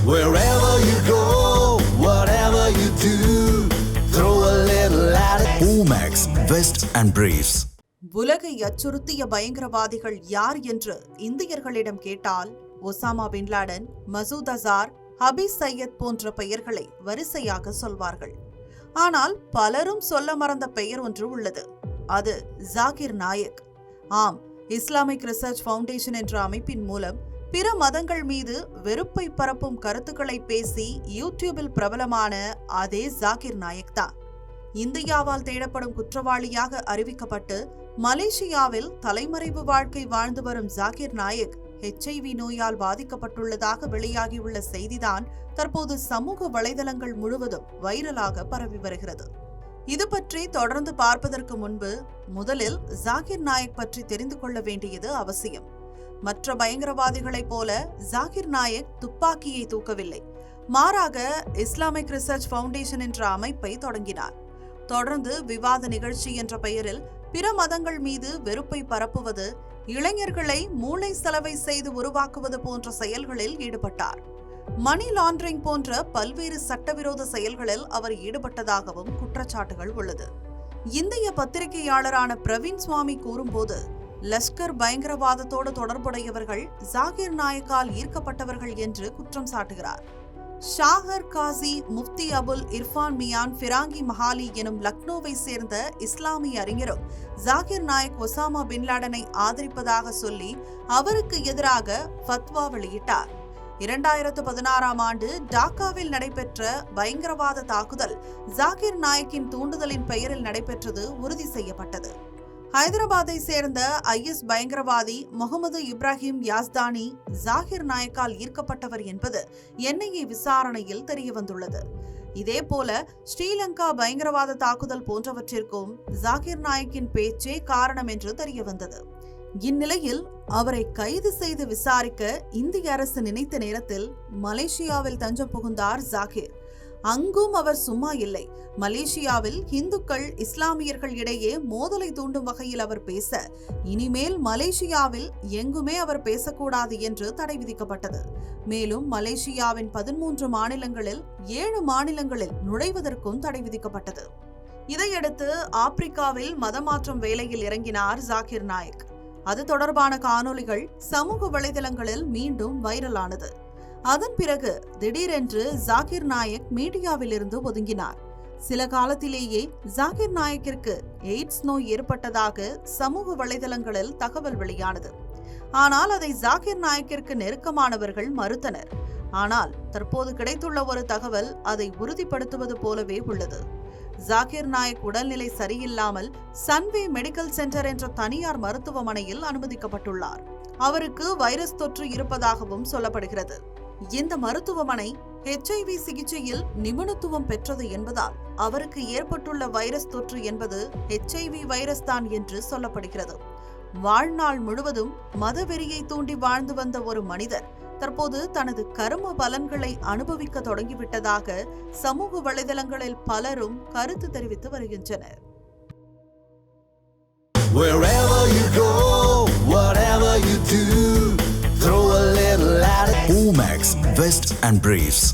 Wherever you go, whatever you do, throw a little at it. Omax, Vest and Briefs. உலகை அச்சுறுத்திய பயங்கரவாதிகள் யார் என்று இந்தியர்களிடம் கேட்டால் Osama bin Laden, Masood Azhar, Hafiz Saeed போன்ற பெயர்களை வரிசையாக சொல்வார்கள். ஆனால் பலரும் சொல்ல மறந்த பெயர் ஒன்று உள்ளது. அது ஜாகிர் நாயக். ஆம், இஸ்லாமிக் ரிசர்ச் ஃபவுண்டேஷன் என்ற அமைப்பின் மூலம் பிற மதங்கள் மீது வெறுப்பை பரப்பும் கருத்துக்களை பேசி யூடியூபில் பிரபலமான அதே ஜாகிர் நாயக் தான். இந்தியாவால் தேடப்படும் குற்றவாளியாக அறிவிக்கப்பட்டு மலேசியாவில் தலைமறைவு வாழ்க்கை வாழ்ந்து வரும் ஜாகிர் நாயக் HIV நோயால் பாதிக்கப்பட்டுள்ளதாக வெளியாகியுள்ள செய்திதான் தற்போது சமூக வலைதளங்கள் முழுவதும் வைரலாக பரவி வருகிறது. இது பற்றி தொடர்ந்து பார்ப்பதற்கு முன்பு முதலில் ஜாகிர் நாயக் பற்றி தெரிந்து கொள்ள வேண்டியது அவசியம். மற்ற பயங்கரவாதிகளைப் போல ஜாகிர் நாயக் துப்பாக்கியை தூக்கவில்லை. மாறாக இஸ்லாமிக் ரிசர்ச் ஃபவுண்டேஷன் என்ற அமைப்பை தொடங்கினார். தொடர்ந்து விவாத நிகழ்ச்சி என்ற பெயரில் பிற மதங்கள் மீது வெறுப்பை பரப்புவது, இளைஞர்களை மூளை செலவை செய்து உருவாக்குவது போன்ற செயல்களில் ஈடுபட்டார். மணி லாண்டரிங் போன்ற பல்வேறு சட்டவிரோத செயல்களில் அவர் ஈடுபட்டதாகவும் குற்றச்சாட்டுகள் உள்ளது. இந்திய பத்திரிகையாளரான பிரவீன் சுவாமி கூறும்போது, லஷ்கர் பயங்கரவாதத்தோடு தொடர்புடையவர்கள் ஜாகிர் நாயக்கால் ஈர்க்கப்பட்டவர்கள் என்று குற்றம் சாட்டுகிறார். ஷாஹர் காசி, முஃப்தி அபுல் இர்ஃபான் மியான் ஃபிராங்கி மஹாலி எனும் லக்னோவை சேர்ந்த இஸ்லாமிய அறிஞரும் ஜாகிர் நாயக் ஒசாமா பின் லாடனை ஆதரிப்பதாக சொல்லி அவருக்கு எதிராக ஃபத்வா வெளியிட்டார். 2016ஆம் ஆண்டு டாக்காவில் நடைபெற்ற பயங்கரவாத தாக்குதல் ஜாகிர் நாயக்கின் தூண்டுதலின் பெயரில் நடைபெற்றது உறுதி செய்யப்பட்டது. ஹைதராபாத்தை சேர்ந்த IS பயங்கரவாதி முகமது இப்ராஹிம் யாஸ்தானி ஜாகிர் நாயக்கால் ஈர்க்கப்பட்டவர் என்பது NIA விசாரணையில் தெரியவந்துள்ளது. இதேபோல ஸ்ரீலங்கா பயங்கரவாத தாக்குதல் போன்றவற்றிற்கும் ஜாகிர் நாயக்கின் பேச்சே காரணம் என்று தெரியவந்தது. இந்நிலையில் அவரை கைது செய்து விசாரிக்க இந்திய அரசு நினைத்த நேரத்தில் மலேசியாவில் தஞ்சம் புகுந்தார் ஜாகிர். அங்கும் அவர் சும்மா இல்லை. மலேசியாவில் இந்துக்கள் இஸ்லாமியர்கள் இடையே மோதலை தூண்டும் வகையில் அவர் பேச, இனிமேல் மலேசியாவில் எங்குமே அவர் பேசக்கூடாது என்று தடை விதிக்கப்பட்டது. மேலும் மலேசியாவின் 13 மாநிலங்களில் 7 மாநிலங்களில் நுழைவதற்கும் தடை விதிக்கப்பட்டது. இதையடுத்து ஆப்பிரிக்காவில் மதமாற்றம் வேலையில் இறங்கினார் ஜாகிர் நாயக். அது தொடர்பான காணொளிகள் சமூக வலைதளங்களில் மீண்டும் வைரலானது. அதன் பிறகு திடீரென்று ஜாகிர் நாயக் மீடியாவில் இருந்து ஒதுங்கினார். சில காலத்திலேயே ஜாகிர் நாயக்கிற்கு எய்ட்ஸ் நோய் ஏற்பட்டதாக சமூக வலைதளங்களில் தகவல் வெளியானது. ஆனால் அதை ஜாகிர் நாயக்கிற்கு நெருக்கமானவர்கள் மறுத்தனர். ஆனால் தற்போது கிடைத்துள்ள ஒரு தகவல் அதை உறுதிப்படுத்துவது போலவே உள்ளது. ஜாகிர் நாயக் உடல்நிலை சரியில்லாமல் சன்வே மெடிக்கல் சென்டர் என்ற தனியார் மருத்துவமனையில் அனுமதிக்கப்பட்டுள்ளார். அவருக்கு வைரஸ் தொற்று இருப்பதாகவும் சொல்லப்படுகிறது. இந்த மருத்துவமனை HIV சிகிச்சையில் நிபுணத்துவம் பெற்றது என்பதால் அவருக்கு ஏற்பட்டுள்ள வைரஸ் தொற்று என்பது HIV வைரஸ் தான் என்று சொல்லப்படுகிறது. வாழ்நாள் முழுவதும் மதவெறியை தூண்டி வாழ்ந்து வந்த ஒரு மனிதர் தற்போது தனது கர்ம பலன்களை அனுபவிக்க தொடங்கிவிட்டதாக சமூக வலைதளங்களில் பலரும் கருத்து தெரிவித்து வருகின்றனர். Wherever you go, whatever you do, throw a little at it. Omax, Vest and Briefs.